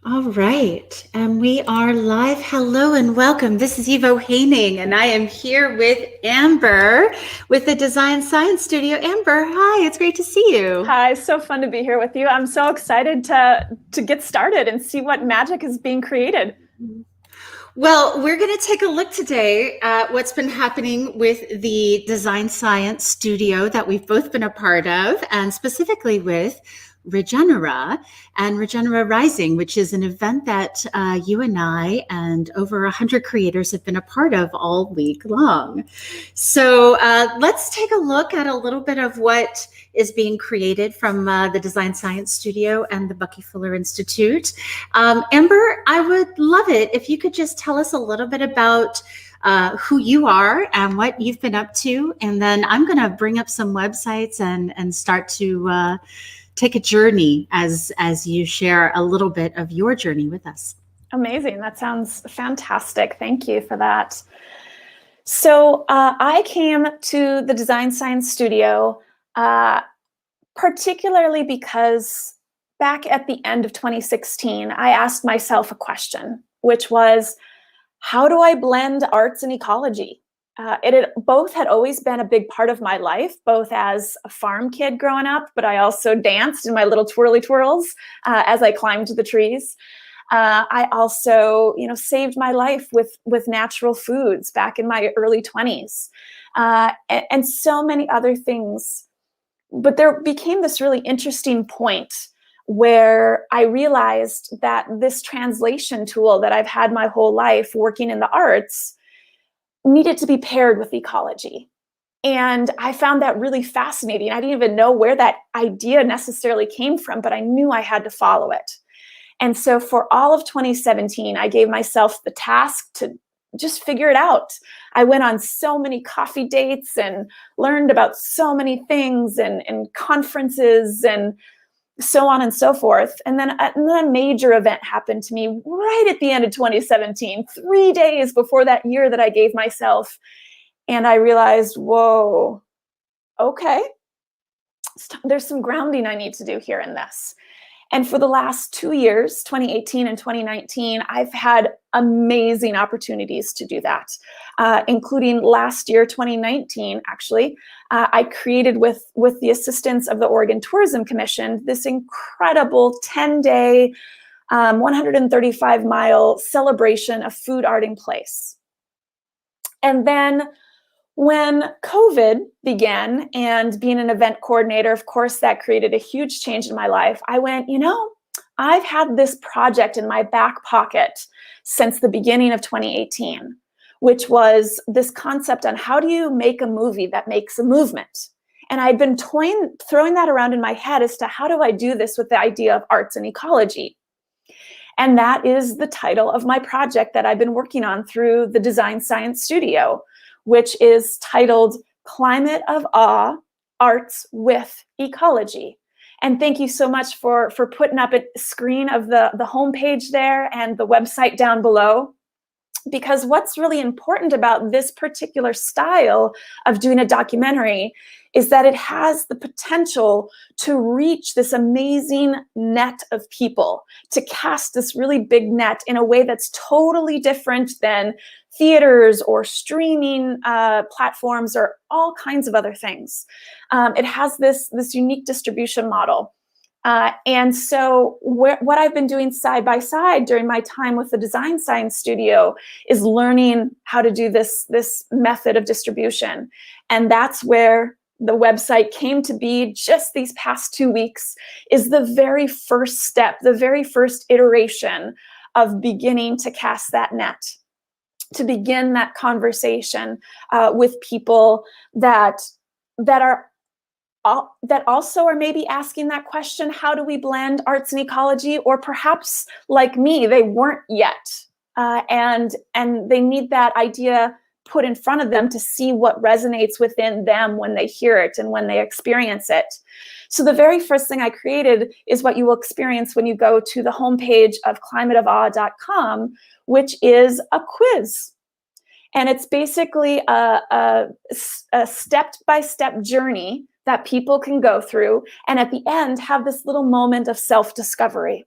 All right, and we are live. Hello and welcome. This is Evo Haining, and I am here with Amber with the Design Science Studio. Amber, hi, it's great to see you. Hi, so fun to be here with you. I'm so excited to get started and see what magic is being created. Well, we're going to take a look today at what's been happening with the Design Science Studio that we've both been a part of, and specifically with Regenera and Regenera Rising, which is an event that you and I and over 100 creators have been a part of all week long. So let's take a look at a little bit of what is being created from the Design Science Studio and the Bucky Fuller Institute. Amber, I would love it if you could just tell us a little bit about who you are and what you've been up to. And then I'm going to bring up some websites and start to take a journey as you share a little bit of your journey with us. Amazing. That sounds fantastic. Thank you for that. So I came to the Design Science Studio particularly because back at the end of 2016, I asked myself a question, which was, how do I blend arts and ecology? Both had always been a big part of my life, both as a farm kid growing up, but I also danced in my little twirly twirls as I climbed the trees. I also, saved my life with natural foods back in my early 20s, and so many other things. But there became this really interesting point where I realized that this translation tool that I've had my whole life working in the arts needed to be paired with ecology. And I found that really fascinating. I didn't even know where that idea necessarily came from, but I knew I had to follow it. And so for all of 2017, I gave myself the task to just figure it out. I went on so many coffee dates and learned about so many things and conferences and so on and so forth. And then a major event happened to me right at the end of 2017, 3 days before that year that I gave myself. And I realized, whoa, okay, there's some grounding I need to do here in this. And for the last 2 years, 2018 and 2019, I've had amazing opportunities to do that, including last year, 2019, actually. I created with the assistance of the Oregon Tourism Commission this incredible 10-day, 135-mile celebration of food, art, and place. And then when COVID began and being an event coordinator, of course, that created a huge change in my life. I went, I've had this project in my back pocket since the beginning of 2018, which was this concept on how do you make a movie that makes a movement? And I'd been throwing that around in my head as to how do I do this with the idea of arts and ecology? And that is the title of my project that I've been working on through the Design Science Studio, which is titled Climate of Awe, Arts with Ecology. And thank you so much for putting up a screen of the homepage there and the website down below. Because what's really important about this particular style of doing a documentary is that it has the potential to reach this amazing net of people, to cast this really big net in a way that's totally different than theaters or streaming platforms or all kinds of other things. It has this unique distribution model. And so what I've been doing side by side during my time with the Design Science Studio is learning how to do this method of distribution. And that's where the website came to be just these past 2 weeks, is the very first step, the very first iteration of beginning to cast that net, to begin that conversation with people that also are maybe asking that question, how do we blend arts and ecology? Or perhaps like me, they weren't yet. And they need that idea put in front of them to see what resonates within them when they hear it and when they experience it. So the very first thing I created is what you will experience when you go to the homepage of climateofawe.com, which is a quiz. And it's basically a step-by-step journey that people can go through, and at the end have this little moment of self-discovery.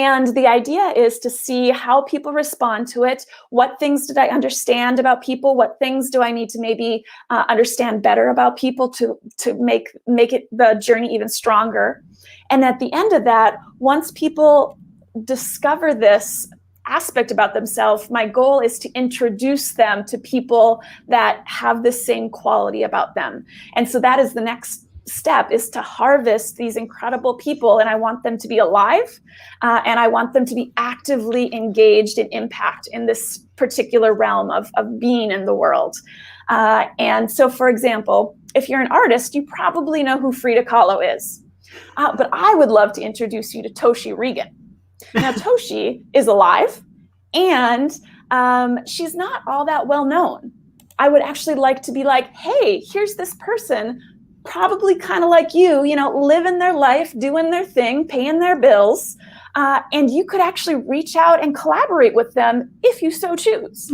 And the idea is to see how people respond to it. What things did I understand about people? What things do I need to maybe understand better about people to make it the journey even stronger? And at the end of that, once people discover this aspect about themselves, my goal is to introduce them to people that have the same quality about them. And so that is the next step, is to harvest these incredible people. And I want them to be alive, and I want them to be actively engaged in impact in this particular realm of being in the world. And so, for example, if you're an artist, you probably know who Frida Kahlo is. But I would love to introduce you to Toshi Regan. Now, Toshi is alive, and she's not all that well known. I would actually like to be like, hey, here's this person, probably kind of like you, living their life, doing their thing, paying their bills. And you could actually reach out and collaborate with them if you so choose.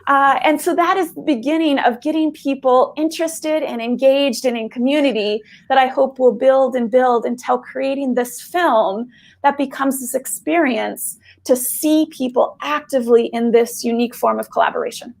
And so that is the beginning of getting people interested and engaged and in community that I hope will build and build until creating this film that becomes this experience to see people actively in this unique form of collaboration.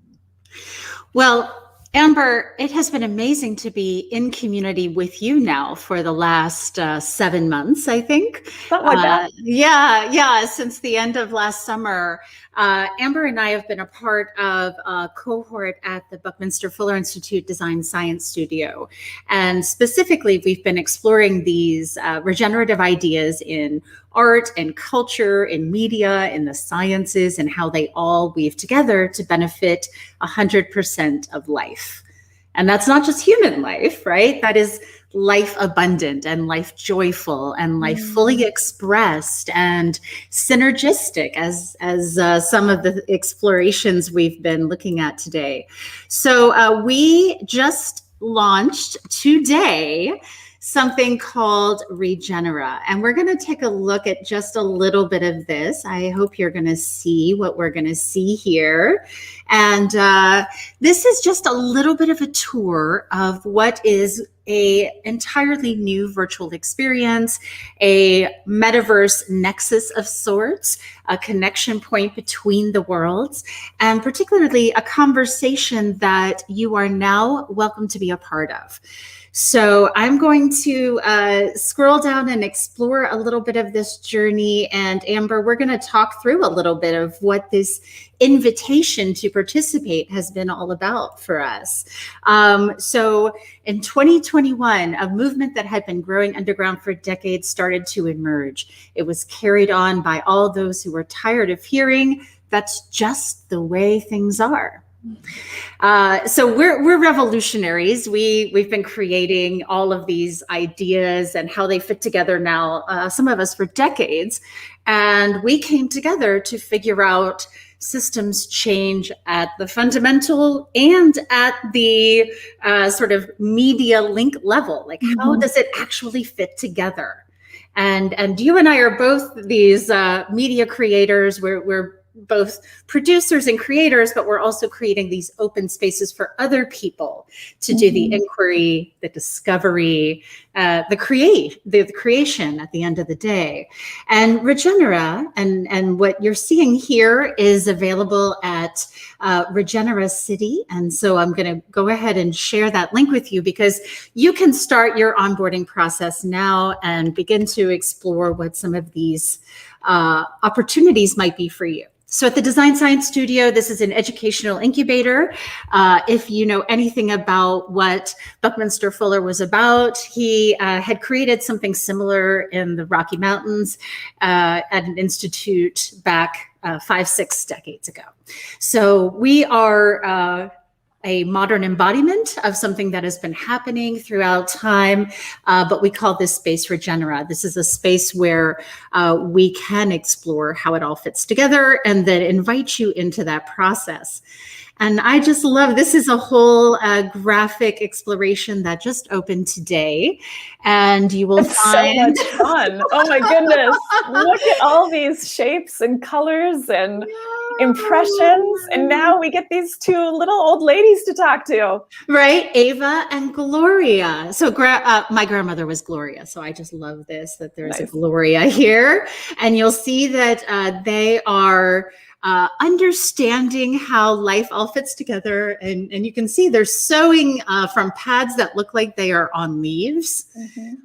Well, Amber, it has been amazing to be in community with you now for the last 7 months, I think. Something like that. Yeah, since the end of last summer. Amber and I have been a part of a cohort at the Buckminster Fuller Institute Design Science Studio. And specifically, we've been exploring these regenerative ideas in art and culture, in media, in the sciences, and how they all weave together to benefit 100% of life. And that's not just human life, right? That is life abundant and life joyful and life fully expressed and synergistic, as some of the explorations we've been looking at today. So we just launched today something called Regenera. And we're going to take a look at just a little bit of this. I hope you're going to see what we're going to see here. And this is just a little bit of a tour of what is a entirely new virtual experience, a metaverse nexus of sorts, a connection point between the worlds, and particularly a conversation that you are now welcome to be a part of. So I'm going to scroll down and explore a little bit of this journey. And Amber, we're going to talk through a little bit of what this invitation to participate has been all about for us. So in 2021, a movement that had been growing underground for decades started to emerge. It was carried on by all those who were tired of hearing that's just the way things are. So we're revolutionaries. We've been creating all of these ideas and how they fit together now, some of us for decades. And we came together to figure out systems change at the fundamental and at the sort of media link level. Like, how does it actually fit together? And you and I are both these media creators. We're both producers and creators, but we're also creating these open spaces for other people to do the inquiry, the discovery, the creation at the end of the day. And Regenera, and what you're seeing here is available at Regenera City. And so I'm going to go ahead and share that link with you, because you can start your onboarding process now and begin to explore what some of these opportunities might be for you. So at the Design Science Studio, this is an educational incubator. If you know anything about what Buckminster Fuller was about, he had created something similar in the Rocky Mountains at an institute back 5-6 decades ago. So we are a modern embodiment of something that has been happening throughout time, but we call this space Regenera. This is a space where we can explore how it all fits together and then invite you into that process. And I just love, this is a whole graphic exploration that just opened today. And you will It's find so much fun. Oh my goodness. Look at all these shapes and colors and impressions. And now we get these two little old ladies to talk to. Right, Ava and Gloria. So my grandmother was Gloria, so I just love this, that there's a Nice. Gloria here. And you'll see that they are understanding how life all fits together. And you can see they're sewing from pads that look like they are on leaves,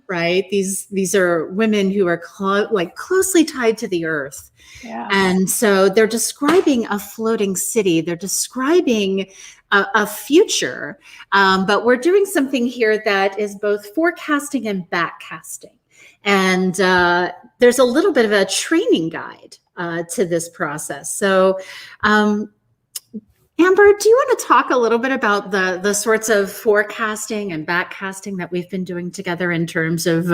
right? These are women who are closely tied to the earth. Yeah. And so they're describing a floating city. They're describing a future, but we're doing something here that is both forecasting and backcasting. And there's a little bit of a training guide to this process. So, Amber, do you want to talk a little bit about the sorts of forecasting and backcasting that we've been doing together in terms of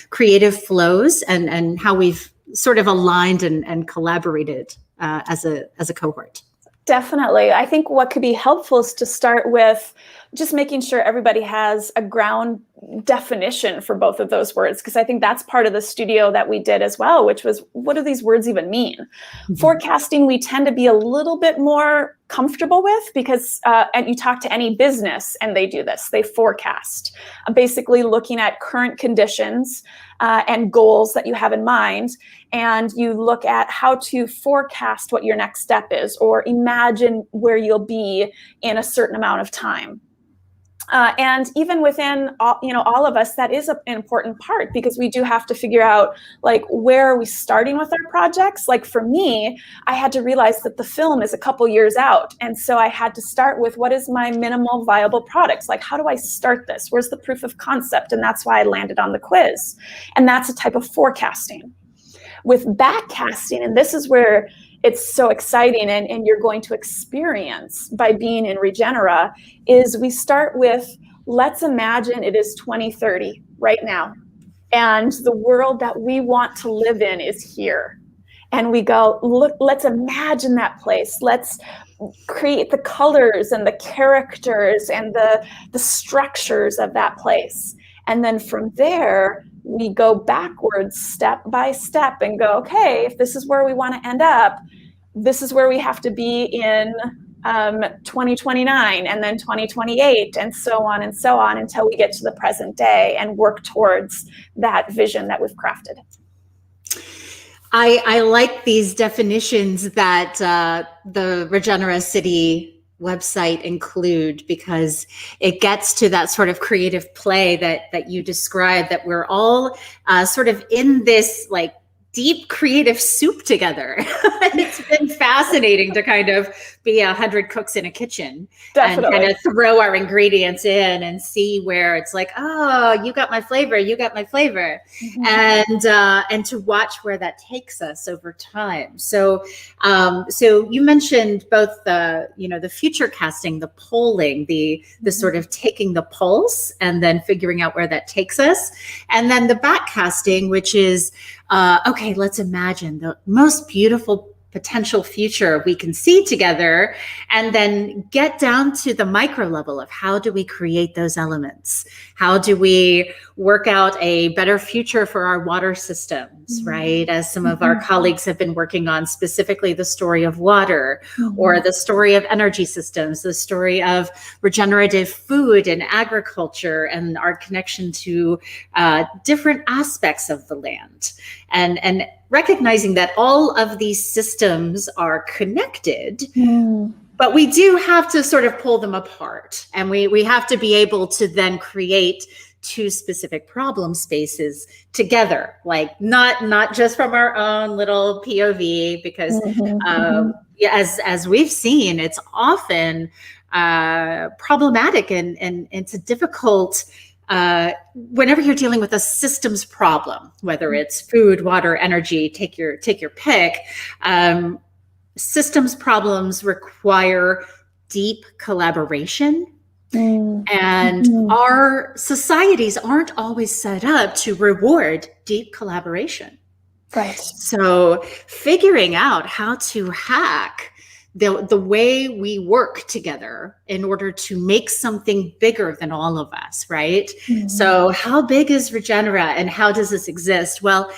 creative flows and how we've sort of aligned and collaborated as a cohort? Definitely. I think what could be helpful is to start with just making sure everybody has a ground definition for both of those words, because I think that's part of the studio that we did as well, which was, what do these words even mean? Forecasting, we tend to be a little bit more comfortable with because, and you talk to any business and they do this, they forecast, basically looking at current conditions and goals that you have in mind. And you look at how to forecast what your next step is, or imagine where you'll be in a certain amount of time. And even within all of us, that is an important part, because we do have to figure out, like, where are we starting with our projects? Like for me, I had to realize that the film is a couple years out. And so I had to start with, what is my minimal viable products? Like, how do I start this? Where's the proof of concept? And that's why I landed on the quiz. And that's a type of forecasting. With backcasting, and this is where it's so exciting and you're going to experience by being in Regenera, is we start with, let's imagine it is 2030 right now. And the world that we want to live in is here. And we go, look, let's imagine that place. Let's create the colors and the characters and the structures of that place. And then from there, we go backwards step by step and go, okay, if this is where we want to end up, this is where we have to be in 2029 and then 2028 and so on until we get to the present day and work towards that vision that we've crafted. I like these definitions that the Regenera City website include, because it gets to that sort of creative play that you described, that we're all sort of in this like deep creative soup together. It's been fascinating to kind of be 100 cooks in a kitchen. Definitely. And kind of throw our ingredients in and see where it's like, oh, you got my flavor, you got my flavor. And to watch where that takes us over time. So so you mentioned both the future casting, the polling, the sort of taking the pulse and then figuring out where that takes us. And then the back casting, which is okay, let's imagine the most beautiful potential future we can see together, and then get down to the micro level of how do we create those elements? How do we work out a better future for our water systems, right? As some of our colleagues have been working on, specifically the story of water, or the story of energy systems, the story of regenerative food and agriculture, and our connection to different aspects of the land. And recognizing that all of these systems are connected, but we do have to sort of pull them apart. And we have to be able to then create two specific problem spaces together, like not just from our own little POV, because as we've seen, it's often problematic and it's a difficult whenever you're dealing with a systems problem, whether it's food, water, energy, take your pick. Systems problems require deep collaboration. And our societies aren't always set up to reward deep collaboration. Right. So figuring out how to hack the way we work together in order to make something bigger than all of us, right? Mm-hmm. So how big is Regenera and how does this exist? Well,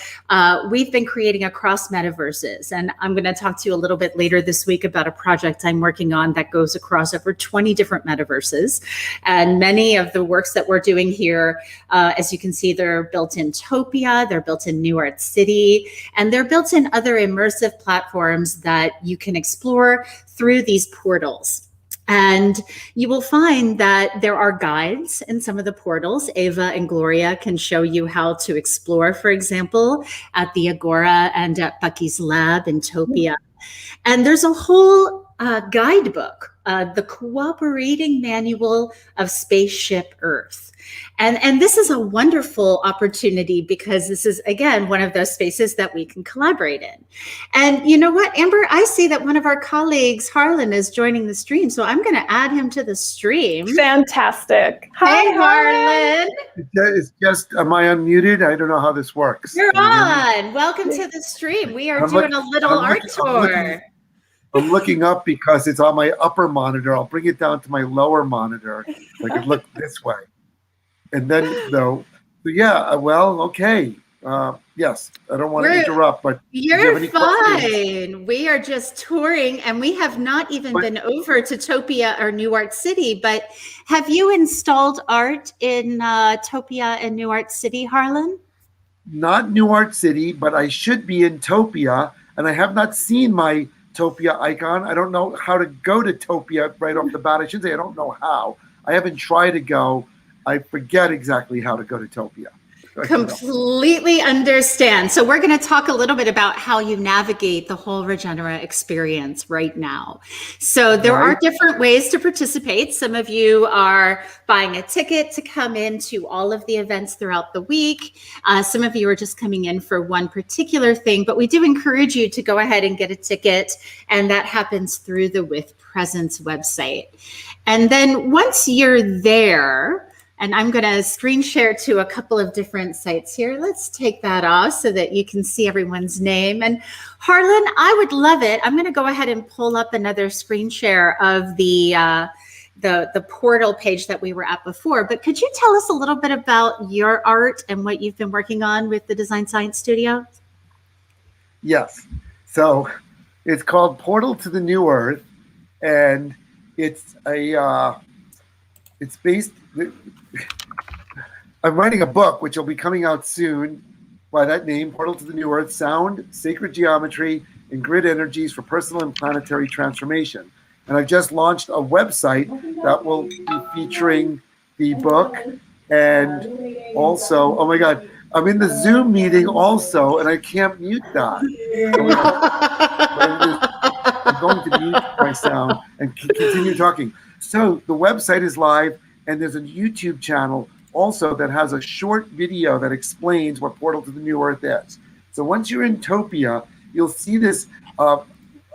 we've been creating across metaverses, and I'm going to talk to you a little bit later this week about a project I'm working on that goes across over 20 different metaverses. And many of the works that we're doing here, as you can see, they're built in Topia, they're built in New Art City, and they're built in other immersive platforms that you can explore through these portals. And you will find that there are guides in some of the portals. Ava and Gloria can show you how to explore, for example, at the Agora and at Bucky's Lab in Topia. And there's a whole guidebook, the Cooperating Manual of Spaceship Earth. And this is a wonderful opportunity because this is, again, one of those spaces that we can collaborate in. And you know what, Amber, I see that one of our colleagues, Harlan, is joining the stream. So I'm going to add him to the stream. Fantastic. Hi, Harlan. It's just, am I unmuted? I don't know how this works. You're on. Welcome to the stream. We are doing a little art tour. I'm looking up because it's on my upper monitor. I'll bring it down to my lower monitor so I can look this way. And then, though, yeah, well, okay. Yes, I don't want to interrupt, but you're fine. We are just touring, and we have not even been over to Topia or New Art City. But have you installed art in Topia and New Art City, Harlan? Not New Art City, but I should be in Topia, and I have not seen my Topia icon. I don't know how to go to Topia right off the bat. I should say I don't know how. I haven't tried to go. I forget exactly how to go to Topia. Completely understand. So we're going to talk a little bit about how you navigate the whole Regenera experience right now. So there are different ways to participate. Some of you are buying a ticket to come into all of the events throughout the week. Some of you are just coming in for one particular thing, but we do encourage you to go ahead and get a ticket. And that happens through the With Presence website. And then once you're there, and I'm going to screen share to a couple of different sites here. Let's take that off so that you can see everyone's name. And Harlan, I would love it. I'm going to go ahead and pull up another screen share of the portal page that we were at before. But could you tell us a little bit about your art and what you've been working on with the Design Science Studio? Yes. So it's called Portal to the New Earth, and it's based. I'm writing a book, which will be coming out soon by that name, Portal to the New Earth, Sound, Sacred Geometry, and Grid Energies for Personal and Planetary Transformation. And I've just launched a website that will be featuring the book. And also, oh my God, I'm in the Zoom meeting also, and I can't mute that. I'm going to mute my sound and continue talking. So the website is live, and there's a YouTube channel also that has a short video that explains what Portal to the New Earth is. So once you're in Topia, you'll see this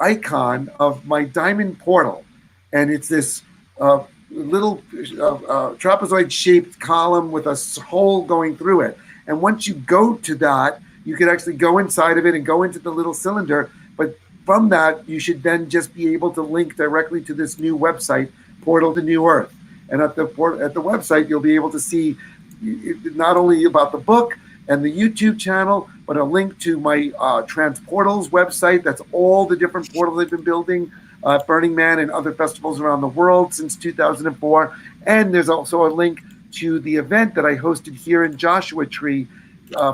icon of my diamond portal. And it's this little trapezoid-shaped column with a hole going through it. And once you go to that, you can actually go inside of it and go into the little cylinder. But from that, you should then just be able to link directly to this new website, Portal to New Earth. And at the website, you'll be able to see not only about the book and the YouTube channel, but a link to my Transportals website. That's all the different portals I've been building, Burning Man and other festivals around the world since 2004. And there's also a link to the event that I hosted here in Joshua Tree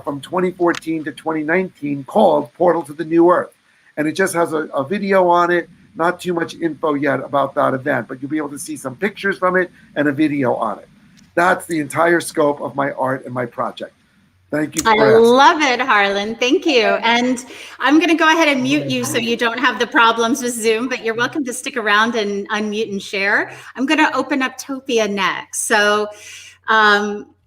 from 2014 to 2019 called Portal to the New Earth. And it just has a video on it. Not too much info yet about that event, but you'll be able to see some pictures from it and a video on it. That's the entire scope of my art and my project. Thank you. I love it, Harlan. Thank you. And I'm going to go ahead and mute you so you don't have the problems with Zoom, but you're welcome to stick around and unmute and share. I'm going to open up Topia next. So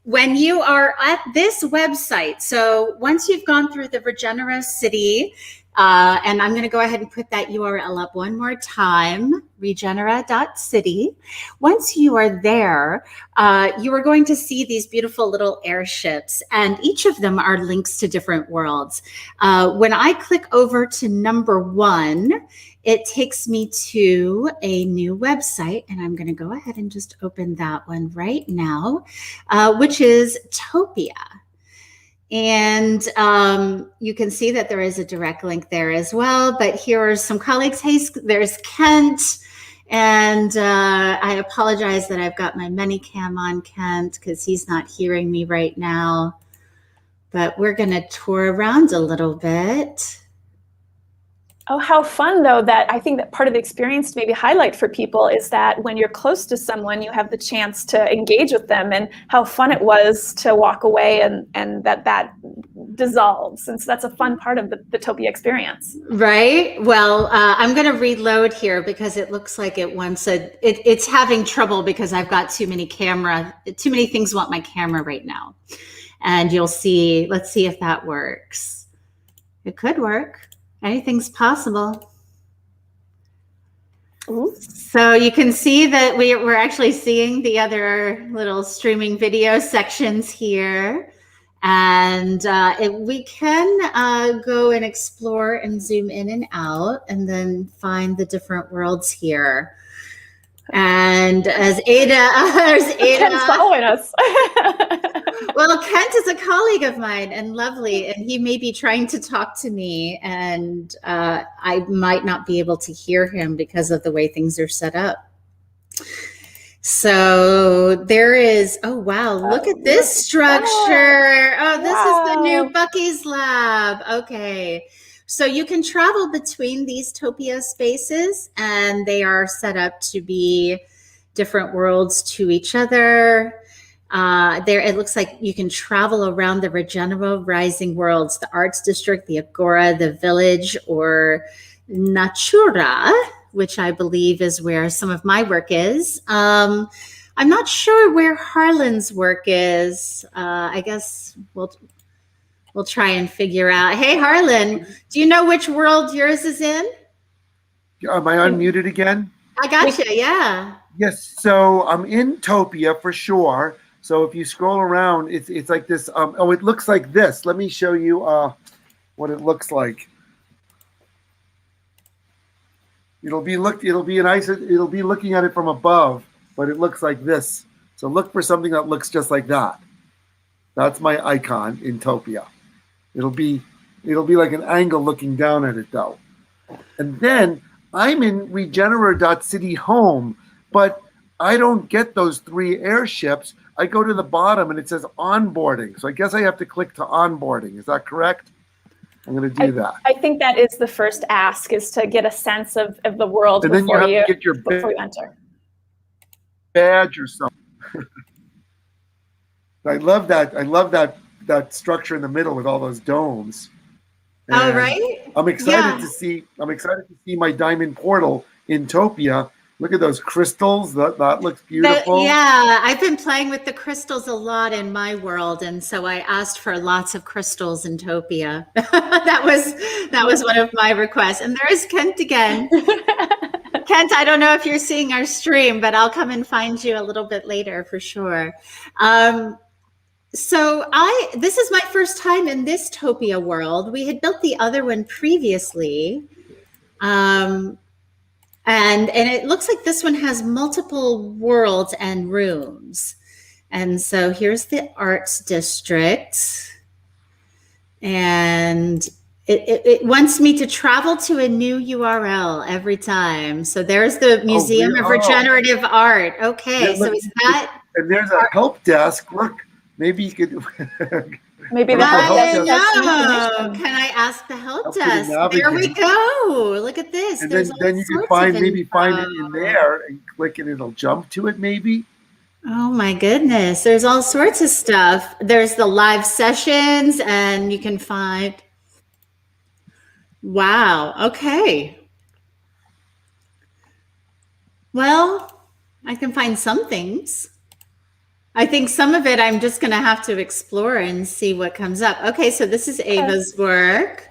when you are at this website, so once you've gone through the Regenera City, and I'm going to go ahead and put that URL up one more time, regenera.city. Once you are there, you are going to see these beautiful little airships, and each of them are links to different worlds. When I click over to number 1, it takes me to a new website, and I'm going to go ahead and just open that one right now, which is Topia. And you can see that there is a direct link there as well. But here are some colleagues. Hey, there's Kent. And I apologize that I've got my Manycam on Kent because he's not hearing me right now. But we're going to tour around a little bit. Oh, how fun, though, that I think that part of the experience to maybe highlight for people is that when you're close to someone, you have the chance to engage with them, and how fun it was to walk away and that dissolves. And so that's a fun part of the Topia experience. Right. Well, I'm going to reload here because it looks like it wants it's having trouble because I've got too many things want my camera right now. And you'll see, let's see if that works. It could work. Anything's possible. Ooh. So you can see that we're actually seeing the other little streaming video sections here. And we can go and explore and zoom in and out and then find the different worlds here. And as Ada, there's Ada. Ken's following us. Well, Kent is a colleague of mine and lovely, and he may be trying to talk to me, and I might not be able to hear him because of the way things are set up. So there is, oh, wow, look at this structure. Oh, this is the new Bucky's lab. Okay. So you can travel between these Topia spaces, and they are set up to be different worlds to each other. There, it looks like you can travel around the Regenera rising worlds, the arts district, the agora, the village, or Natura, which I believe is where some of my work is. I'm not sure where Harlan's work is. I guess we'll try and figure out. Hey, Harlan, do you know which world yours is in? Am I unmuted again? I got you, yeah. Yes, so I'm in Topia for sure. So if you scroll around, it's like this. Oh, it looks like this. Let me show you what it looks like. It'll be looking at it from above, but it looks like this. So look for something that looks just like that. That's my icon in Topia. It'll be like an angle looking down at it though. And then I'm in regenera.city home, but I don't get those 3 airships. I go to the bottom and it says onboarding. So I guess I have to click to onboarding. Is that correct? I'm going to do that. I think that is the first ask, is to get a sense of the world and then before you have to get your before you enter. Badge or something. I love that structure in the middle with all those domes. And oh, right. I'm excited to see my diamond portal in Topia. Look at those crystals. That looks beautiful. Yeah, I've been playing with the crystals a lot in my world, and so I asked for lots of crystals in Topia. that was one of my requests. And there is Kent again. Kent, I don't know if you're seeing our stream, but I'll come and find you a little bit later for sure. So this is my first time in this Topia world. We had built the other one previously. And it looks like this one has multiple worlds and rooms. And so here's the arts district. And it wants me to travel to a new URL every time. So there's the Museum of Regenerative Art. Okay, yeah, look, so is that? And there's a help desk. Look, maybe you could. Maybe Can I ask the help desk? There we go. Look at this. And then you can find it in there and click and it'll jump to it maybe. Oh my goodness. There's all sorts of stuff. There's the live sessions and you can find. Wow. Okay. Well, I can find some things. I think some of it I'm just going to have to explore and see what comes up. Okay, so this is Ava's work.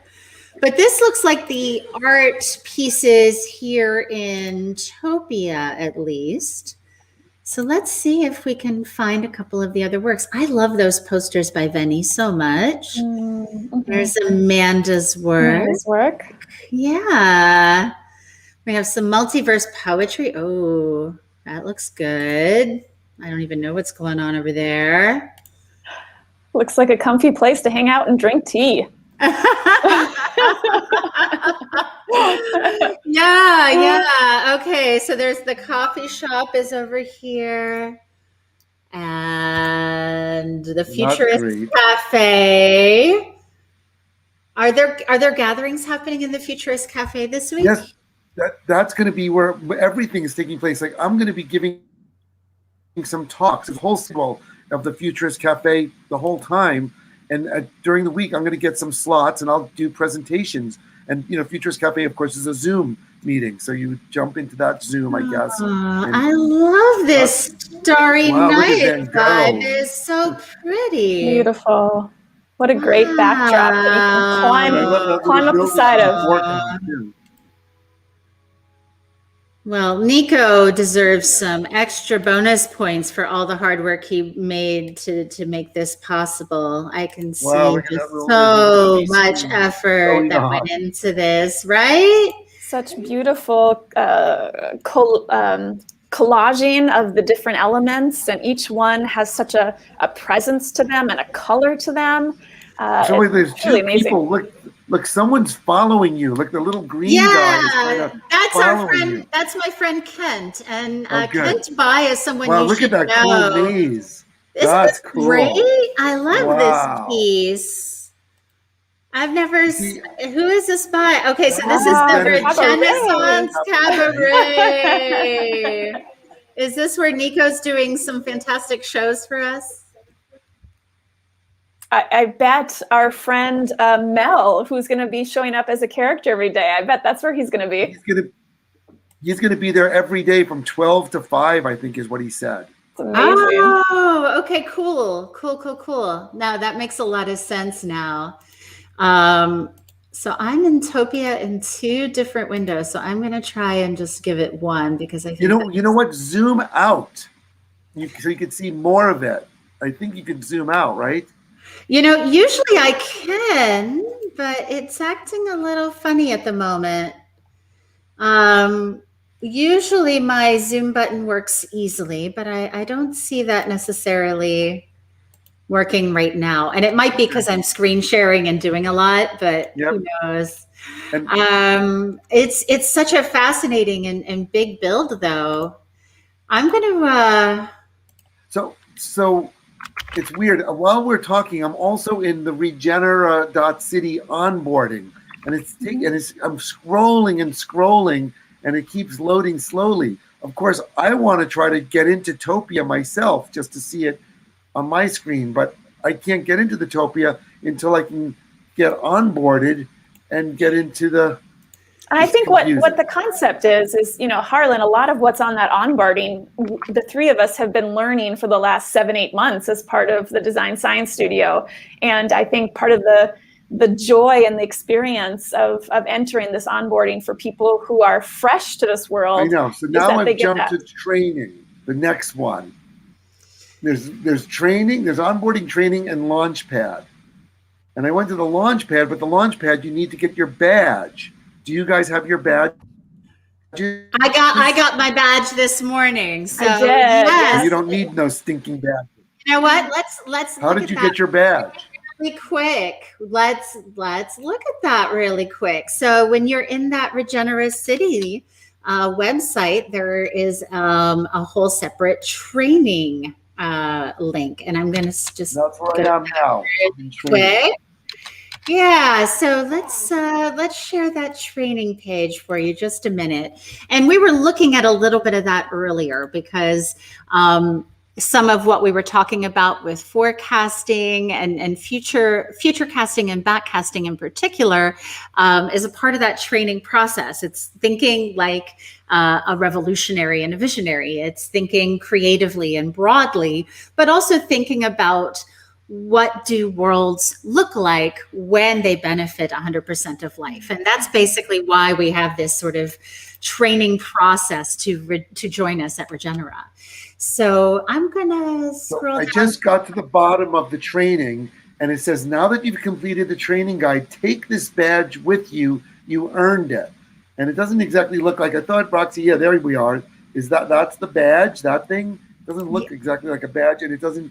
But this looks like the art pieces here in Topia, at least. So let's see if we can find a couple of the other works. I love those posters by Venny so much. Mm-hmm. There's Amanda's work. Amanda's work. Yeah. We have some multiverse poetry. Oh, that looks good. I don't even know what's going on over there. Looks like a comfy place to hang out and drink tea. Yeah. Okay, so there's the coffee shop is over here. And the Futurist Cafe. Are there gatherings happening in the Futurist Cafe this week? Yes, that's going to be where everything is taking place. Like I'm going to be giving some talks, the whole schedule of the Futurist Cafe the whole time, and during the week I'm going to get some slots and I'll do presentations. And Futurist Cafe, of course, is a Zoom meeting, so you jump into that Zoom, I guess. I love this starry night vibe. It is so pretty. Beautiful. What a great backdrop that you can climb up the side of. Well, Nico deserves some extra bonus points for all the hard work he made to make this possible. I can see so much effort that went into this, right? Such beautiful collaging of the different elements, and each one has such a presence to them and a color to them. So there's two people. Look, someone's following you. Look, the little green guy is that's our friend. you. That's my friend Kent, and Kent Bai is someone you look should at that know. Cool maze. That's cool. Great. I love this piece. I've never. Who is this by? Okay, so this is the Renaissance Cabaret. Is this where Nico's doing some fantastic shows for us? I bet our friend Mel, who's going to be showing up as a character every day, I bet that's where he's going to be. He's going to be there every day from 12 to 5, I think is what he said. It's amazing. Oh, okay, cool. Now that makes a lot of sense now. So I'm in Topia in 2 different windows. So I'm going to try and just give it one because I think you know what? Zoom out, so you can see more of it. I think you can zoom out, right? Usually I can, but it's acting a little funny at the moment. Usually my Zoom button works easily, but I don't see that necessarily working right now. And it might be because I'm screen sharing and doing a lot, but who knows? It's such a fascinating and big build, though. I'm going to... So it's weird. While we're talking, I'm also in the Regenera.city onboarding, and I'm scrolling, and it keeps loading slowly. Of course, I want to try to get into Topia myself just to see it on my screen, but I can't get into the Topia until I can get onboarded and get into the... I think what the concept is, Harlan, a lot of what's on that onboarding, the 3 of us have been learning for the last 7-8 months as part of the Design Science Studio. And I think part of the joy and the experience of entering this onboarding for people who are fresh to this world. I know. So now I've jumped to training, the next one. There's training, there's onboarding training and Launchpad. And I went to the Launchpad, but the Launchpad, you need to get your badge. Do you guys have your badge? I got my badge this morning. So I did. Yes. You don't need no stinking badge. You know what? Let's. How did you get your badge? Really quick. Let's look at that really quick. So when you're in that Regenera City website, there is a whole separate training link, and I'm going to just. That's where I am now. Quick. Yeah, so let's share that training page for you just a minute. And we were looking at a little bit of that earlier because some of what we were talking about with forecasting and future casting and backcasting in particular is a part of that training process. It's thinking like a revolutionary and a visionary. It's thinking creatively and broadly, but also thinking about what do worlds look like when they benefit 100% of life? And that's basically why we have this sort of training process to join us at Regenera. So I'm gonna scroll down. I just got to the bottom of the training, and it says, now that you've completed the training guide, take this badge with you. You earned it. and it doesn't exactly look like I thought. Roxy, yeah, there we are. That's the badge? That thing doesn't look exactly like a badge, and it doesn't.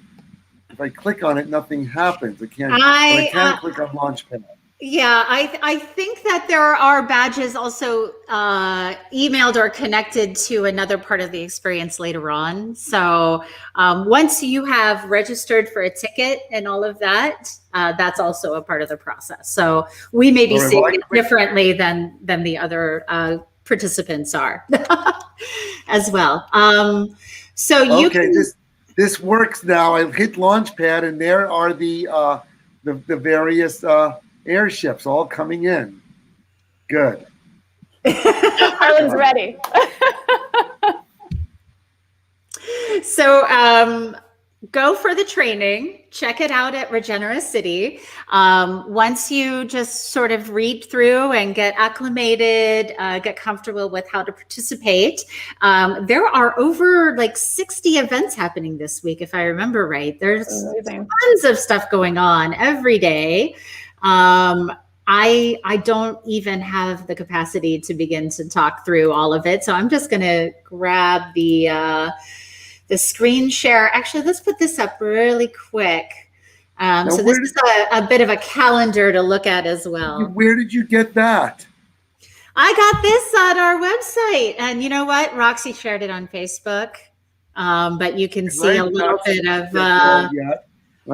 If I click on it, nothing happens. I can't. But I can click on Launchpad. Yeah, I think that there are badges also emailed or connected to another part of the experience later on. So once you have registered for a ticket and all of that, that's also a part of the process. So we may be seeing it differently than the other participants are as well. So you okay, this works now. I've hit Launchpad, and there are the various airships all coming in. Good. Harlan's ready. So go for the training, check it out at Regenera City. Once you just sort of read through and get acclimated, get comfortable with how to participate, there are over like 60 events happening this week, if I remember right. There's tons of stuff going on every day. I don't even have the capacity to begin to talk through all of it. So I'm just going to grab the screen share. Actually, let's put this up really quick. So this is a bit of a calendar to look at as well. Where did you get that? I got this on our website. And you know what? Roxy shared it on Facebook. But you can see a little bit of...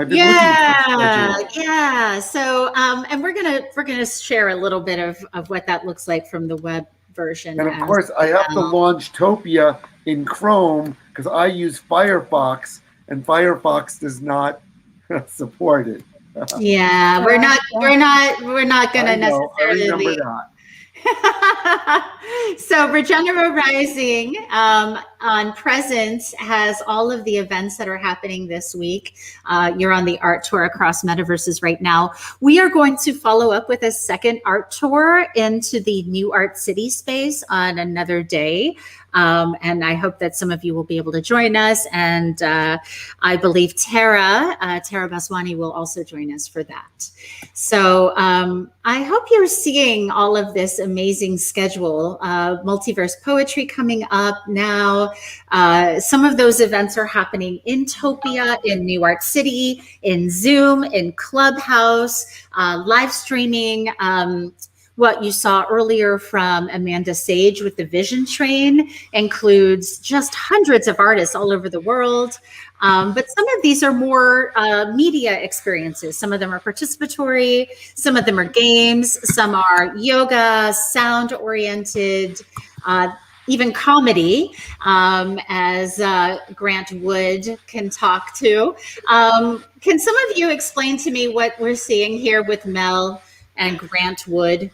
yeah. So, and we're gonna share a little bit of what that looks like from the web version. And of course, I have to launch Topia in Chrome because I use Firefox, and Firefox does not support it. Yeah, we're not gonna necessarily. I remember that. So Regenera Rising on Presence has all of the events that are happening this week. You're on the art tour across metaverses right now. We are going to follow up with a second art tour into the New Art City space on another day. And I hope that some of you will be able to join us. And I believe Tara Baswani will also join us for that. So I hope you're seeing all of this amazing schedule. Multiverse Poetry coming up now. Some of those events are happening in Topia, in New Art City, in Zoom, in Clubhouse, live streaming. What you saw earlier from Amanda Sage with the Vision Train includes just hundreds of artists all over the world. But some of these are more media experiences. Some of them are participatory, some of them are games, some are yoga, sound-oriented, even comedy, as Grant Wood can talk to. Can some of you explain to me what we're seeing here with Mel and Grant Wood?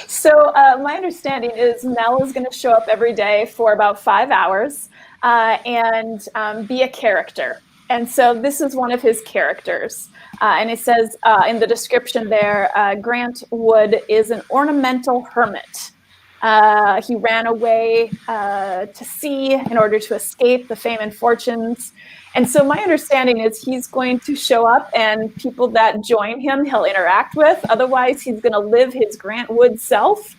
So my understanding is Mel is going to show up every day for about 5 hours and be a character. And so this is one of his characters. And it says in the description there, Grant Wood is an ornamental hermit. He ran away to sea in order to escape the fame and fortunes. And so my understanding is he's going to show up and people that join him, he'll interact with. Otherwise, he's going to live his Grant Wood self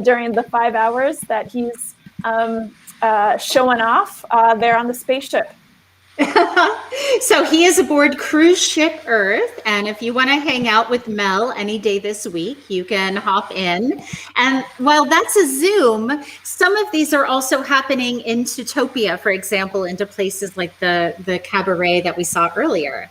during the 5 hours that he's showing off there on the spaceship. So he is aboard Cruise Ship Earth, and if you want to hang out with Mel any day this week, you can hop in. And while that's a Zoom, some of these are also happening into Topia, for example, into places like the cabaret that we saw earlier.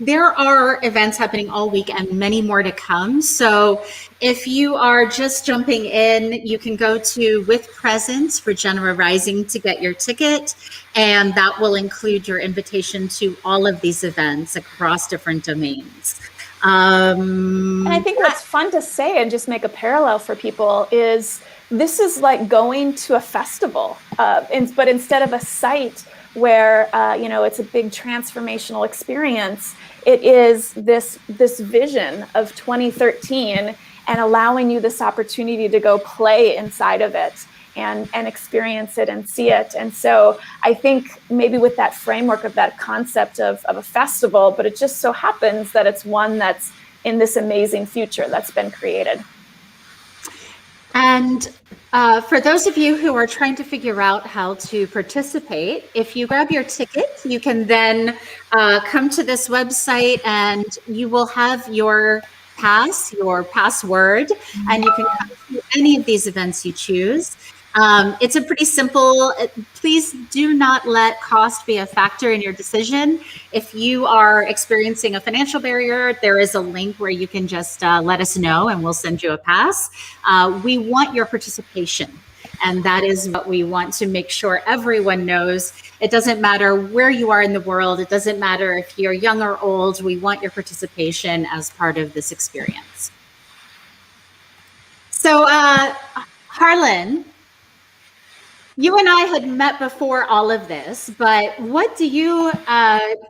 There are events happening all week and many more to come. So if you are just jumping in, you can go to With Presence for Regenera Rising to get your ticket. And that will include your invitation to all of these events across different domains. And I think what's fun to say and just make a parallel for people is this is like going to a festival, but instead of a site where it's a big transformational experience, it is this vision of 2013 and allowing you this opportunity to go play inside of it and experience it and see it. And so I think maybe with that framework of that concept of a festival, but it just so happens that it's one that's in this amazing future that's been created. And for those of you who are trying to figure out how to participate, if you grab your ticket, you can then come to this website and you will have your pass, your password, and you can come to any of these events you choose. It's a pretty simple, please do not let cost be a factor in your decision. If you are experiencing a financial barrier, there is a link where you can just let us know and we'll send you a pass. We want your participation. And that is what we want to make sure everyone knows. It doesn't matter where you are in the world. It doesn't matter if you're young or old. We want your participation as part of this experience. So, Harlan, you and I had met before all of this, but what do you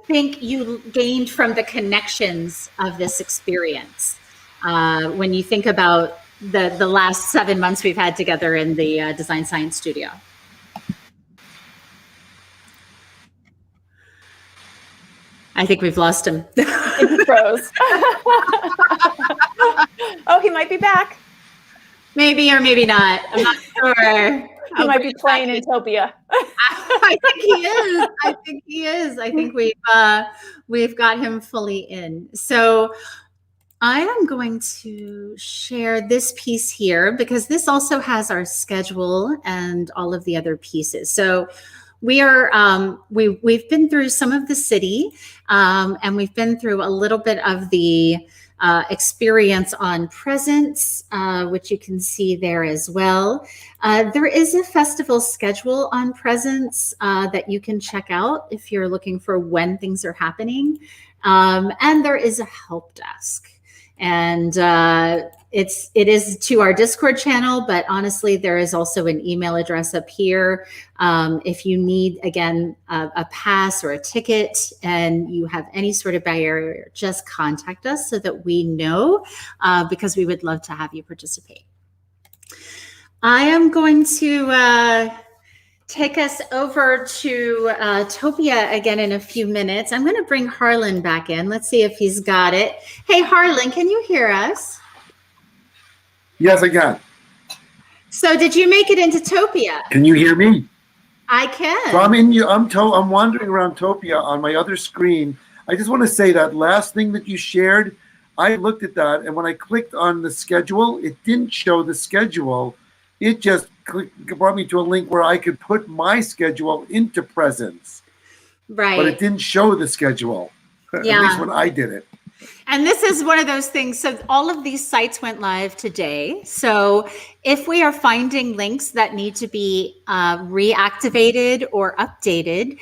think you gained from the connections of this experience when you think about the last 7 months we've had together in the Design Science Studio? I think we've lost him. He froze. Oh, he might be back. Maybe or maybe not. I'm not sure. He might be playing in Topia. I think he is. I think he is. I think we've got him fully in. So I am going to share this piece here because this also has our schedule and all of the other pieces. So we are we've been through some of the city and we've been through a little bit of the experience on presence, which you can see there as well. There is a festival schedule on presence that you can check out if you're looking for when things are happening. And there is a help desk. And it is to our Discord channel, but honestly, there is also an email address up here. If you need, again, a pass or a ticket and you have any sort of barrier, just contact us so that we know, because we would love to have you participate. I am going to take us over to Topia again in a few minutes. I'm going to bring Harlan back in. Let's see if he's got it. Hey, Harlan, can you hear us? Yes, I can. So did you make it into Topia? Can you hear me? I can. So I'm wandering around Topia on my other screen. I just want to say that last thing that you shared, I looked at that, and when I clicked on the schedule, it didn't show the schedule. It just brought me to a link where I could put my schedule into Presence. Right. But it didn't show the schedule, yeah. At least when I did it. And this is one of those things. So all of these sites went live today. So if we are finding links that need to be reactivated or updated,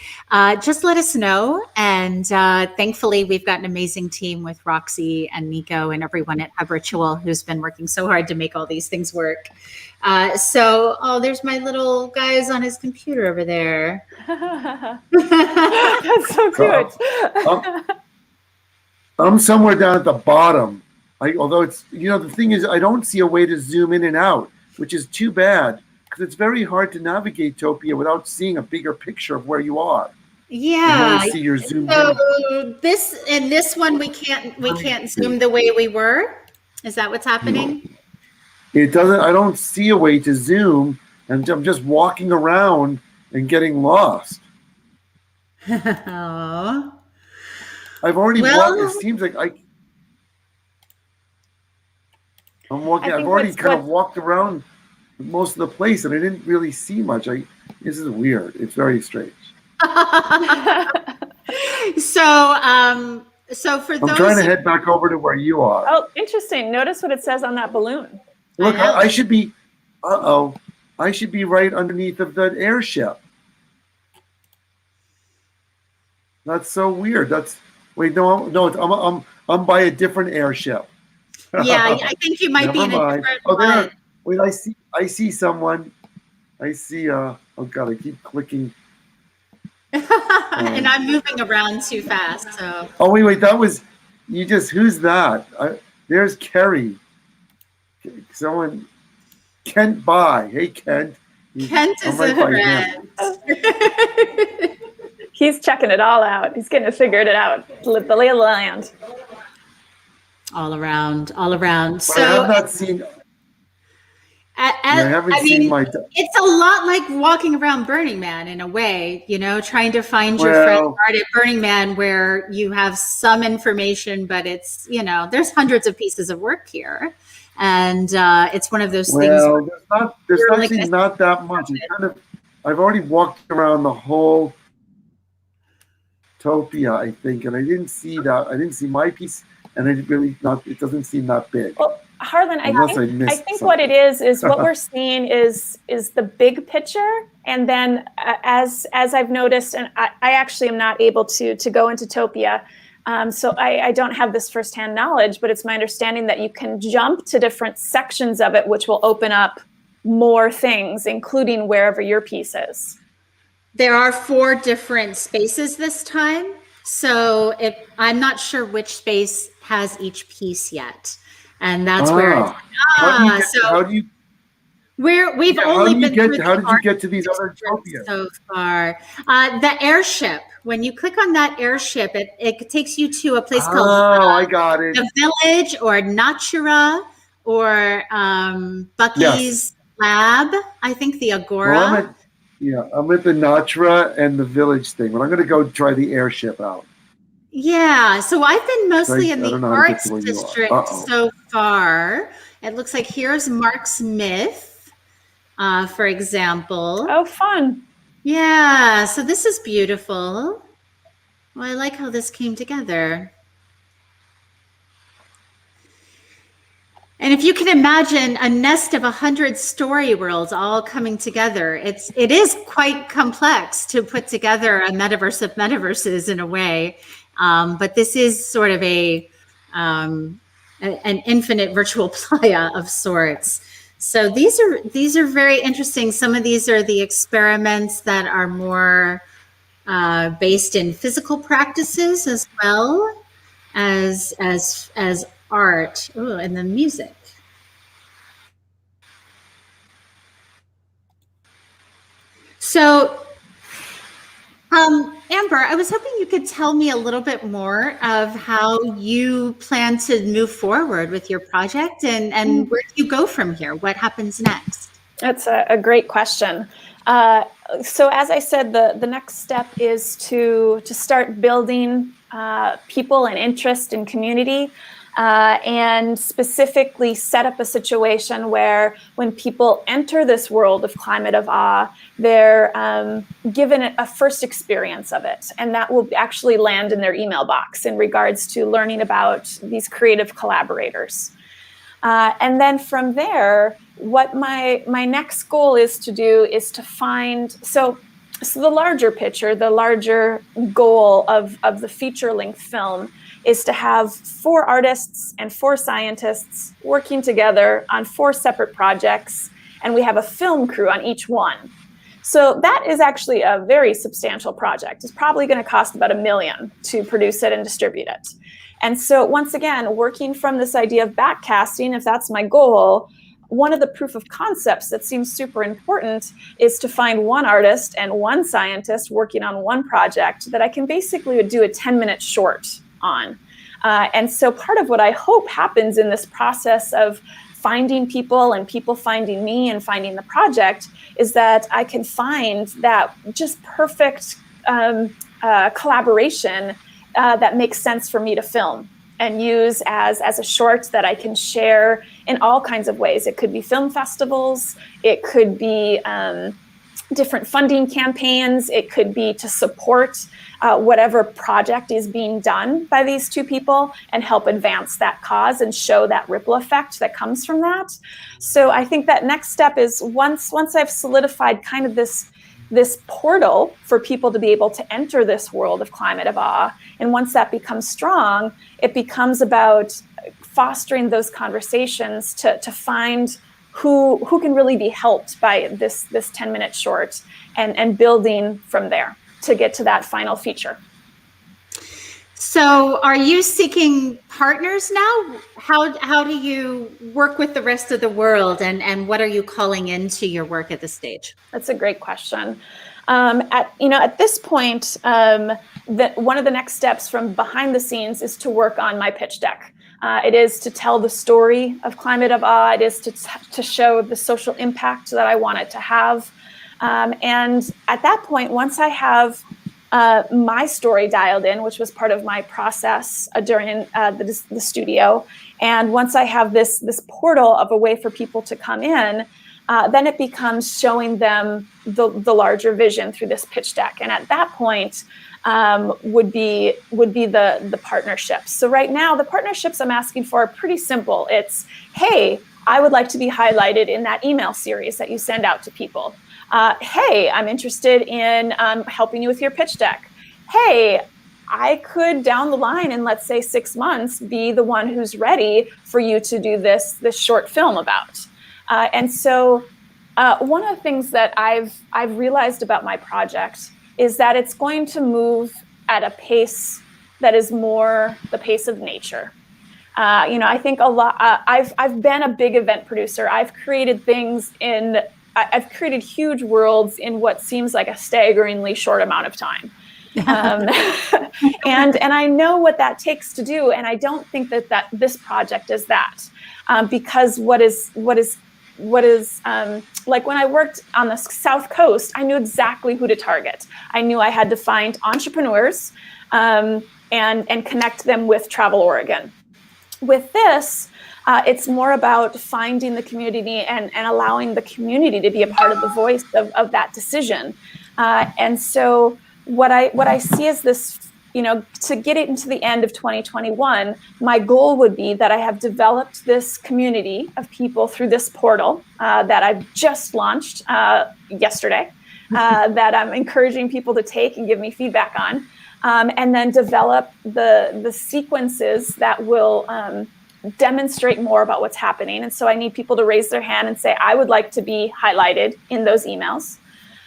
just let us know. And thankfully, we've got an amazing team with Roxy and Nico and everyone at Hub Ritual who's been working so hard to make all these things work. Oh, there's my little guys on his computer over there. That's so cute. I'm somewhere down at the bottom. Although it's, the thing is, I don't see a way to zoom in and out, which is too bad because it's very hard to navigate Topia without seeing a bigger picture of where you are. Yeah. You see your zoom so in. this one we can't zoom the way we were. Is that what's happening? It doesn't. I don't see a way to zoom, and I'm just walking around and getting lost. Oh. I've already walked. It seems like I'm walking. I've already kind of walked around most of the place, and I didn't really see much. This is weird. It's very strange. So for I'm trying to head back over to where you are. Oh, interesting. Notice what it says on that balloon. Look, I should be. I should be right underneath of the airship. That's so weird. Wait, no, I'm by a different airship. Yeah, I think you might be in a different one. There. Wait, I see someone. I see. Oh God, I keep clicking. And I'm moving around too fast. So. Oh wait, that was you. Who's that? There's Kerry. Someone. Kent by. Hey Kent. Kent is a friend. He's checking it all out. He's getting it figured it out. The lay of the land. all around, all around. But I have not seen. I haven't I seen mean, my. it's a lot like walking around Burning Man in a way, trying to find your friend Well, art at Burning Man where you have some information, but it's, there's hundreds of pieces of work here. And it's one of those things where there's you're actually not that much. I've already walked around the whole Topia, I think, and I didn't see that. I didn't see my piece, and it doesn't seem that big. Well, Harlan, I think something. what it is what we're seeing is the big picture, and then as I've noticed, and I actually am not able to go into Topia, so I don't have this firsthand knowledge, but it's my understanding that you can jump to different sections of it, which will open up more things, including wherever your piece is. There are 4 different spaces this time, so I'm not sure which space has each piece yet. And that's where How do you get to these other Topias so far? The airship. When you click on that airship, it takes you to a place called I got it. The Village or Natura or Bucky's Lab. I think the Agora. Well, I'm at the Natura and the Village thing, but I'm going to go try the airship out. Yeah, so I've been mostly in the arts district so far. It looks like here's Mark Smith, for example. Oh, fun. Yeah, so this is beautiful. Well, I like how this came together. And if you can imagine a nest of 100 story worlds all coming together, it is quite complex to put together a metaverse of metaverses in a way. But this is sort of an infinite virtual playa of sorts. So these are very interesting. Some of these are the experiments that are more based in physical practices as well as art. Oh, and the music. So, Amber, I was hoping you could tell me a little bit more of how you plan to move forward with your project and where do you go from here? What happens next? That's a great question. So as I said, the next step is to start building people and interest in community, and specifically set up a situation where when people enter this world of Climate of Awe, they're given a first experience of it. And that will actually land in their email box in regards to learning about these creative collaborators. And then from there, what my next goal is to do is to find, so the larger picture, the larger goal of the feature-length film is to have 4 artists and 4 scientists working together on 4 separate projects, and we have a film crew on each one. So that is actually a very substantial project. It's probably going to cost about $1 million to produce it and distribute it. And so once again, working from this idea of backcasting, if that's my goal, one of the proof of concepts that seems super important is to find 1 artist and 1 scientist working on 1 project that I can basically do a 10-minute short on. And so part of what I hope happens in this process of finding people and people finding me and finding the project is that I can find that just perfect collaboration that makes sense for me to film and use as a short that I can share in all kinds of ways. It could be film festivals, it could be different funding campaigns, it could be to support whatever project is being done by these 2 people and help advance that cause and show that ripple effect that comes from that. So I think that next step is once I've solidified kind of this portal for people to be able to enter this world of Climate of Awe, and once that becomes strong, it becomes about fostering those conversations to find who can really be helped by this 10-minute short and building from there to get to that final feature. So are you seeking partners now? How do you work with the rest of the world, and what are you calling into your work at this stage? That's a great question. At this point, one of the next steps from behind the scenes is to work on my pitch deck. It is to tell the story of Climate of Awe. It is to show the social impact that I want it to have. And at that point, once I have my story dialed in, which was part of my process during the studio, and once I have this portal of a way for people to come in, then it becomes showing them the larger vision through this pitch deck. And at that point, would be the partnerships. So right now, the partnerships I'm asking for are pretty simple. It's, hey, I would like to be highlighted in that email series that you send out to people. Hey, I'm interested in helping you with your pitch deck. Hey, I could down the line in, let's say, 6 months, be the one who's ready for you to do this short film about. And so one of the things that I've realized about my project is that it's going to move at a pace that is more the pace of nature. I think a lot. I've been a big event producer. I've created things I've created huge worlds in what seems like a staggeringly short amount of time. And I know what that takes to do, and I don't think that this project is that, because what is like when I worked on the South Coast, I knew exactly who to target. I knew I had to find entrepreneurs and connect them with Travel Oregon. With this, it's more about finding the community and allowing the community to be a part of the voice of that decision. And so what I see is this, to get it into the end of 2021, my goal would be that I have developed this community of people through this portal that I've just launched yesterday, that I'm encouraging people to take and give me feedback on, and then develop the sequences that will demonstrate more about what's happening. And so I need people to raise their hand and say, I would like to be highlighted in those emails.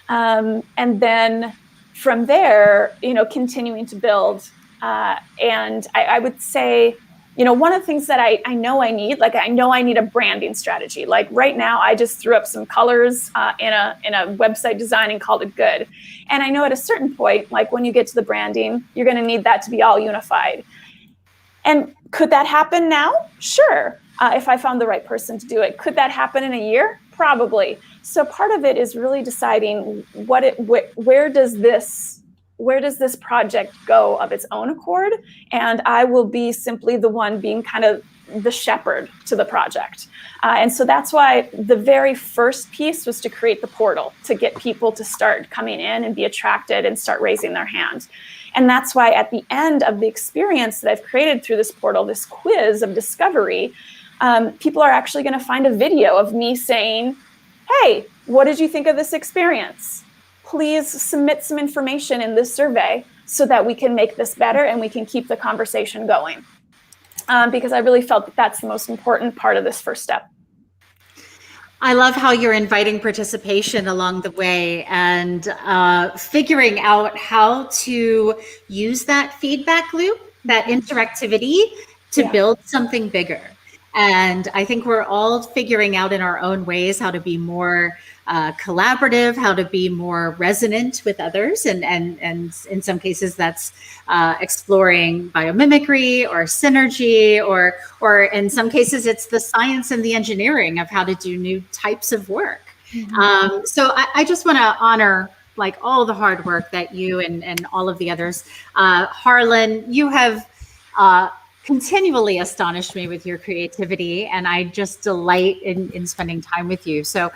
And then from there, continuing to build. And I would say, one of the things that I know I need, I know I need a branding strategy. Like right now, I just threw up some colors in a website design and called it good. And I know at a certain point, like when you get to the branding, you're going to need that to be all unified. And could that happen now? Sure. If I found the right person to do it. Could that happen in a year? Probably. So part of it is really deciding where does this project go of its own accord, and I will be simply the one being kind of the shepherd to the project. And so that's why the very first piece was to create the portal to get people to start coming in and be attracted and start raising their hand. And that's why at the end of the experience that I've created through this portal, this quiz of discovery, people are actually going to find a video of me saying, hey, what did you think of this experience? Please submit some information in this survey so that we can make this better and we can keep the conversation going. Because I really felt that that's the most important part of this first step. I love how you're inviting participation along the way and figuring out how to use that feedback loop, that interactivity to build something bigger. And I think we're all figuring out in our own ways how to be more collaborative, how to be more resonant with others. And in some cases that's exploring biomimicry or synergy, or in some cases it's the science and the engineering of how to do new types of work. Mm-hmm. So I just want to honor all the hard work that you and all of the others. Harlan, you have continually astonished me with your creativity, and I just delight in spending time with you. So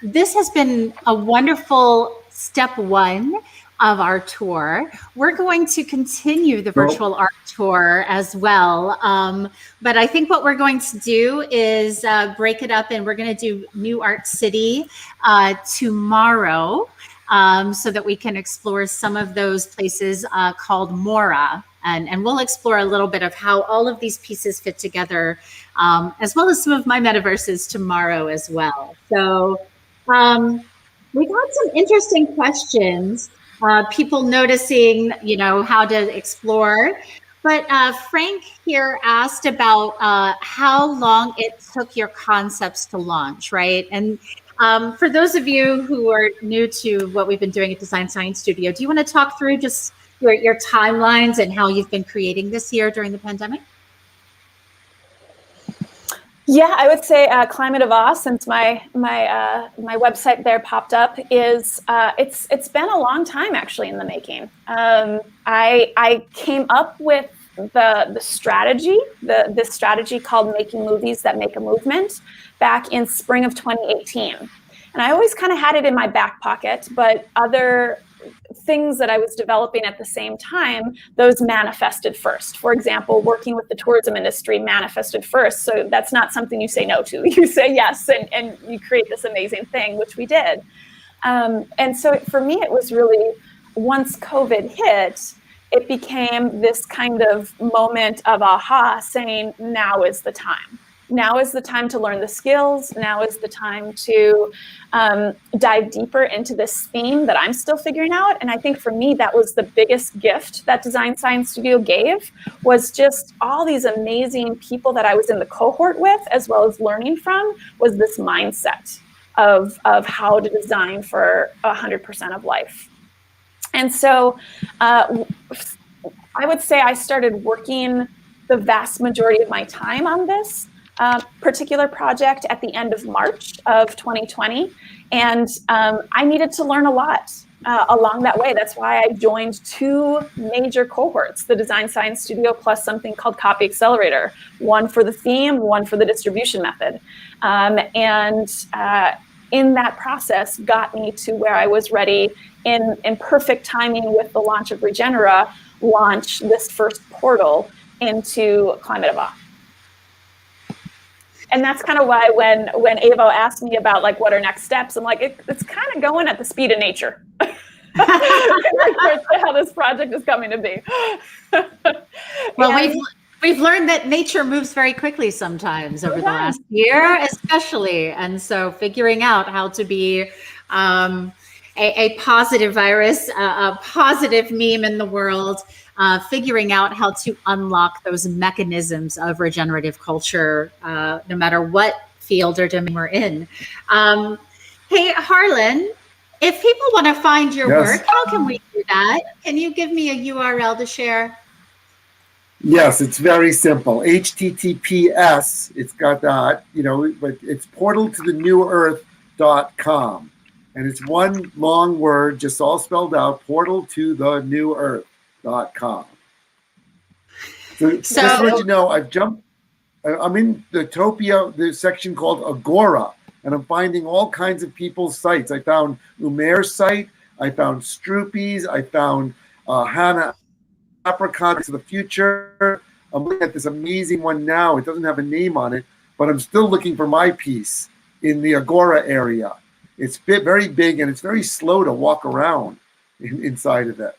this has been a wonderful step one of our tour. We're going to continue the virtual art tour as well. But I think what we're going to do is break it up, and we're going to do New Art City tomorrow, so that we can explore some of those places called Mora. And we'll explore a little bit of how all of these pieces fit together, as well as some of my metaverses tomorrow as well. So we've had some interesting questions, people noticing, how to explore. But Frank here asked about how long it took your concepts to launch, right? And for those of you who are new to what we've been doing at Design Science Studio, do you want to talk through just your timelines and how you've been creating this year during the pandemic? Yeah, I would say Climate of Awe, since my website there popped up, is it's been a long time actually in the making. I came up with the strategy, this strategy called Making Movies That Make a Movement, back in spring of 2018, and I always kind of had it in my back pocket, but other things that I was developing at the same time, those manifested first. For example, working with the tourism industry manifested first. So that's not something you say no to. You say yes, and you create this amazing thing, which we did. And so for me, it was really, once COVID hit, it became this kind of moment of aha, saying, now is the time. Now is the time to learn the skills. Now is the time to dive deeper into this theme that I'm still figuring out. And I think for me, that was the biggest gift that Design Science Studio gave, was just all these amazing people that I was in the cohort with, as well as learning from, was this mindset of how to design for 100% of life. And so I would say I started working the vast majority of my time on this particular project at the end of March of 2020. And I needed to learn a lot along that way. That's why I joined 2 major cohorts, the Design Science Studio plus something called Copy Accelerator, one for the theme, one for the distribution method. In that process got me to where I was ready in perfect timing with the launch of Regenera, launch this first portal into Climate of Awe. And that's kind of why when Avo asked me about like what are next steps, I'm like, it's kind of going at the speed of nature. That's how this project is coming to be. Well, we've learned that nature moves very quickly sometimes over the last year, especially, and so figuring out how to be a positive virus, a positive meme in the world. Figuring out how to unlock those mechanisms of regenerative culture, no matter what field or domain we're in. Hey, Harlan, if people want to find your work, how can we do that? Can you give me a URL to share? Yes, it's very simple. HTTPS, it's got that, but it's portaltothenewearth.com. And it's one long word, just all spelled out, portaltothenewearth.com. So just to let you know, I'm in the Topia, the section called Agora, and I'm finding all kinds of people's sites. I found Umair's site, I found Stroopy's, I found Hannah Apricots of the Future. I'm looking at this amazing one now. It doesn't have a name on it, but I'm still looking for my piece in the Agora area. It's very big and it's very slow to walk around inside of it.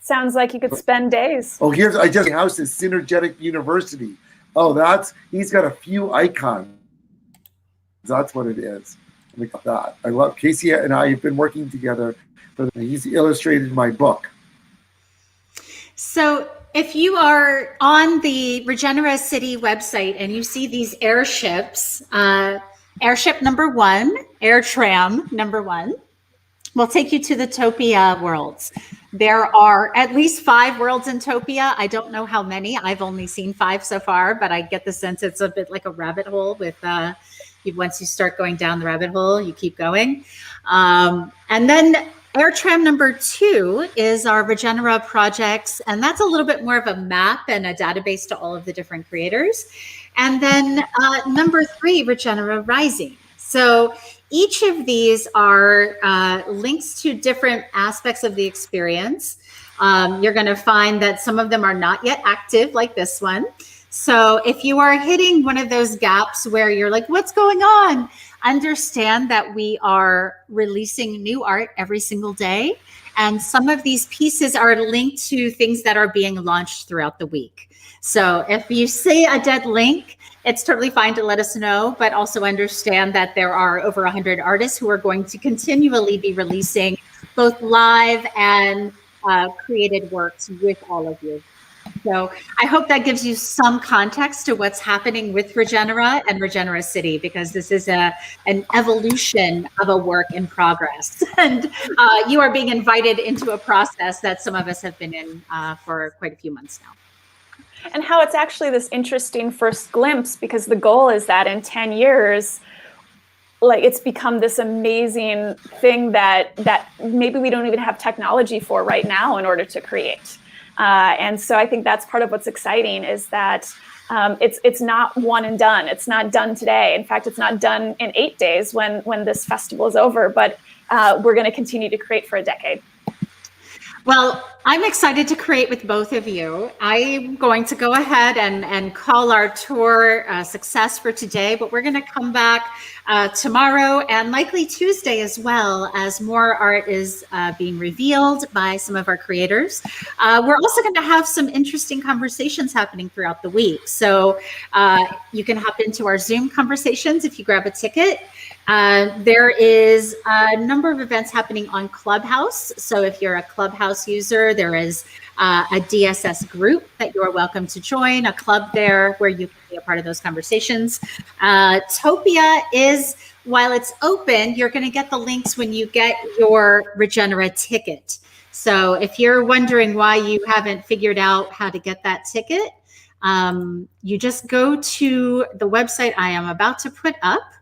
Sounds like you could spend days. Oh, the house is Synergetic University. Oh, he's got a few icons. That's what it is. Look at that. I love Casey and I have been working together. He's illustrated my book. So if you are on the Regenera City website and you see these airships, airship number 1, air tram number 1, will take you to the Topia worlds. There are at least 5 worlds in Topia. I don't know how many. I've only seen 5 so far, but I get the sense it's a bit like a rabbit hole with once you start going down the rabbit hole, you keep going. And then air tram number 2 is our Regenera projects. And that's a little bit more of a map and a database to all of the different creators. And then number 3, Regenera Rising. So each of these are links to different aspects of the experience. You're going to find that some of them are not yet active, like this one. So if you are hitting one of those gaps where you're like, what's going on? Understand that we are releasing new art every single day. And some of these pieces are linked to things that are being launched throughout the week. So if you see a dead link, it's totally fine to let us know, but also understand that there are over 100 artists who are going to continually be releasing both live and created works with all of you. So I hope that gives you some context to what's happening with Regenera and Regenera City, because this is an evolution of a work in progress. And you are being invited into a process that some of us have been in for quite a few months now. And how it's actually this interesting first glimpse, because the goal is that in 10 years, like, it's become this amazing thing that maybe we don't even have technology for right now in order to create. And so I think that's part of what's exciting, is that it's not one and done. It's not done today. In fact, it's not done in 8 days when this festival is over, but we're going to continue to create for a decade. Well, I'm excited to create with both of you. I'm going to go ahead and call our tour a success for today, but we're going to come back tomorrow and likely Tuesday as well, as more art is being revealed by some of our creators. We're also going to have some interesting conversations happening throughout the week. So you can hop into our Zoom conversations if you grab a ticket. There is a number of events happening on Clubhouse. So if you're a Clubhouse user, there is a DSS group that you are welcome to join, a club there where you can be a part of those conversations. Topia is, while it's open, you're going to get the links when you get your Regenera ticket. So if you're wondering why you haven't figured out how to get that ticket, you just go to the website I am about to put up,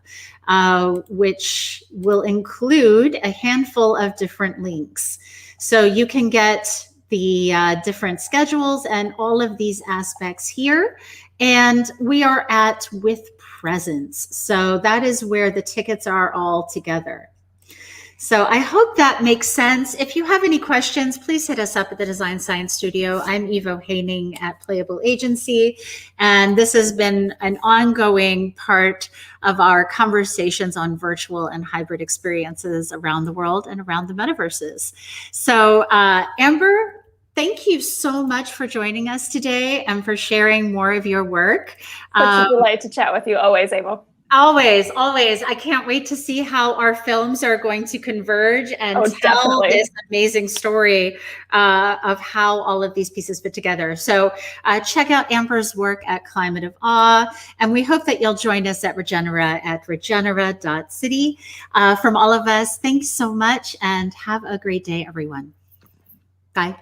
which will include a handful of different links. So you can get the different schedules and all of these aspects here. And we are at With Presence. So that is where the tickets are all together. So I hope that makes sense. If you have any questions, please hit us up at the Design Science Studio. I'm Evo Haining at Playable Agency, and this has been an ongoing part of our conversations on virtual and hybrid experiences around the world and around the metaverses. So Amber, thank you so much for joining us today and for sharing more of your work. Such a delight to chat with you always, Evo. Always, always. I can't wait to see how our films are going to converge and tell definitely this amazing story of how all of these pieces fit together. So check out Amber's work at Climate of Awe, and we hope that you'll join us at Regenera at regenera.city. From all of us, thanks so much, and have a great day, everyone. Bye.